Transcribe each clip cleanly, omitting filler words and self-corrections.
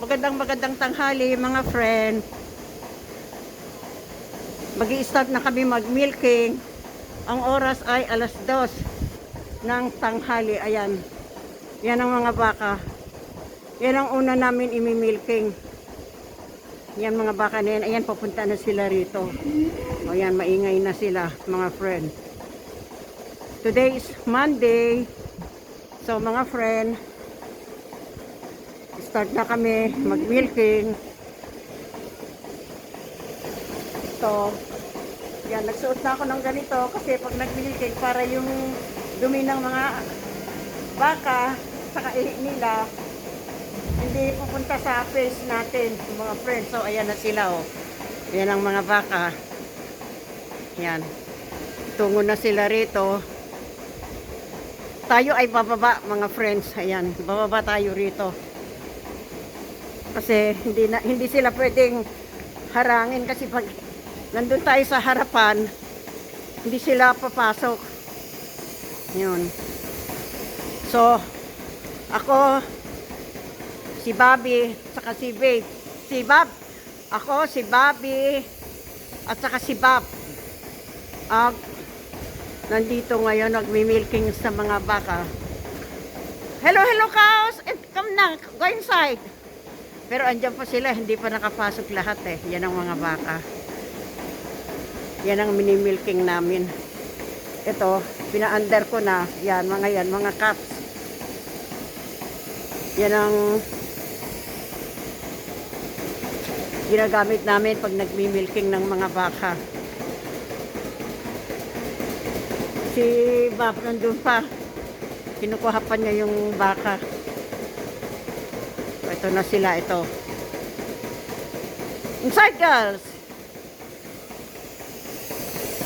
Magandang tanghali mga friend. Mag-i-start na kami mag-milking. Ang oras ay 2:00 ng tanghali. Ayan. Yan ang mga baka. Yan ang una namin imi-milking. Yan mga baka na yan. Ayan, papunta na sila rito. O yan, maingay na sila mga friend. Today is Monday. So mga friend, start na kami mag-milking. So, yan, nagsuot na ako ng ganito kasi pag nag-milking, para yung dumi ng mga baka saka ihi nila hindi pupunta sa face natin, mga friends. So, ayan na sila, oh. Ayan ang mga baka. Yan. Tungo na sila rito. Tayo ay bababa, mga friends. Ayan, bababa tayo rito. Kasi hindi sila pwedeng harangin kasi pag nandun tayo sa harapan, hindi sila papasok. Yun. So, ako, si Bobby, saka si Babe. Si Bob. Ako, si Bobby, at saka si Bob. Nandito ngayon, nagmi-milking sa mga baka. Hello, cows! Come na, go inside. Pero andyan pa sila, hindi pa nakapasok lahat eh. Yan ang mga baka. Yan ang mini-milking namin. Ito, pina-under ko na. Yan, mga cups. Yan ang ginagamit namin pag nagmi-milking ng mga baka. Si Bob nandun pa. Kinukuha pa niya yung baka. Ito na sila, ito. Inside, girls!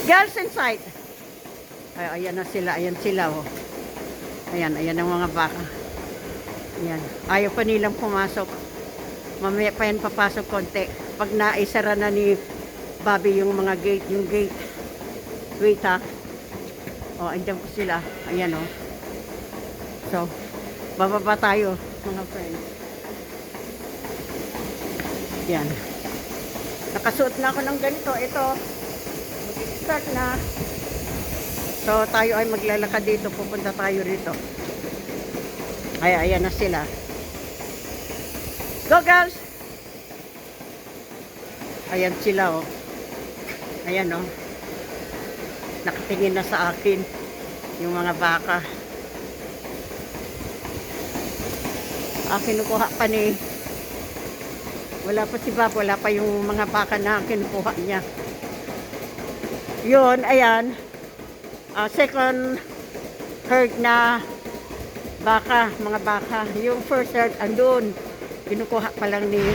Girls inside! Ay, ayan na sila, ayan sila, oh. Ayan ang mga baka. Ayan. Ayaw pa nilang pumasok. Mamaya pa yan papasok konti. Pag naisara na ni Bobby yung mga gate, yung gate. Wait, ha. Oh, andyan po sila. Ayan, oh. So, bababa tayo, mga friends. Yan. Nakasuot na ako ng ganito. Ito, mag-start na. So, tayo ay maglalakad dito. Pupunta tayo rito. Ay, ayan na sila. Go, girls! Ayan sila, oh. Ayan, oh. Nakatingin na sa akin yung mga baka. Kinukuha pa ni... Wala pa si Bob, wala pa yung mga baka na kinukuha niya. Yun, ayan. Second herd na baka, mga baka. Yung first herd, andun. Kinukuha pa lang ni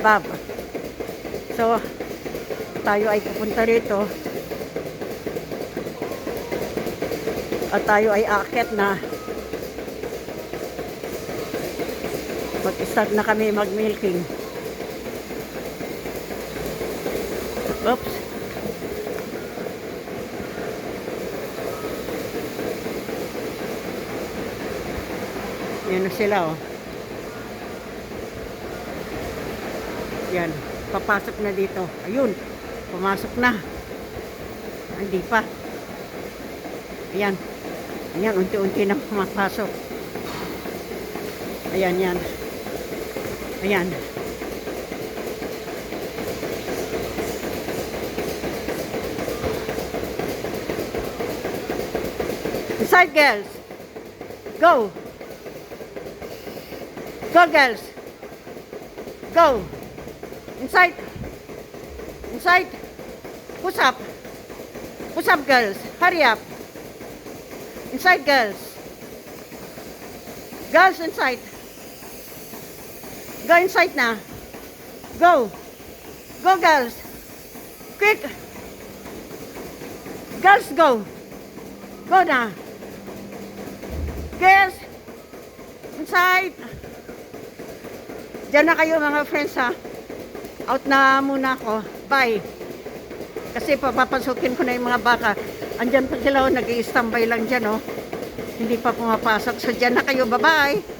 Bob. So, tayo ay pupunta rito. At tayo ay aakyat na. Mag-start na kami mag-milking. Oops. Yan na sila, oh. Yan. Papasok na dito. Ayun. Pumasok na. Hindi pa. Ayan. Ayan. Unti-unti na pumapasok. Ayan, yan. Ayan. Inside, girls. Go. Go, girls. Go. Inside. Inside. Push up. Push up, girls. Hurry up. Inside, girls. Girls, inside. Go inside na. Go. Go, girls. Quick. Girls, go. Go na. Girls. Inside. Diyan na kayo, mga friends, ha. Out na muna ako. Bye. Kasi papapasukin ko na yung mga baka. Andyan pa sila, nag-i-standby lang dyan, oh. Hindi pa pumapasok. So, diyan na kayo. Bye-bye.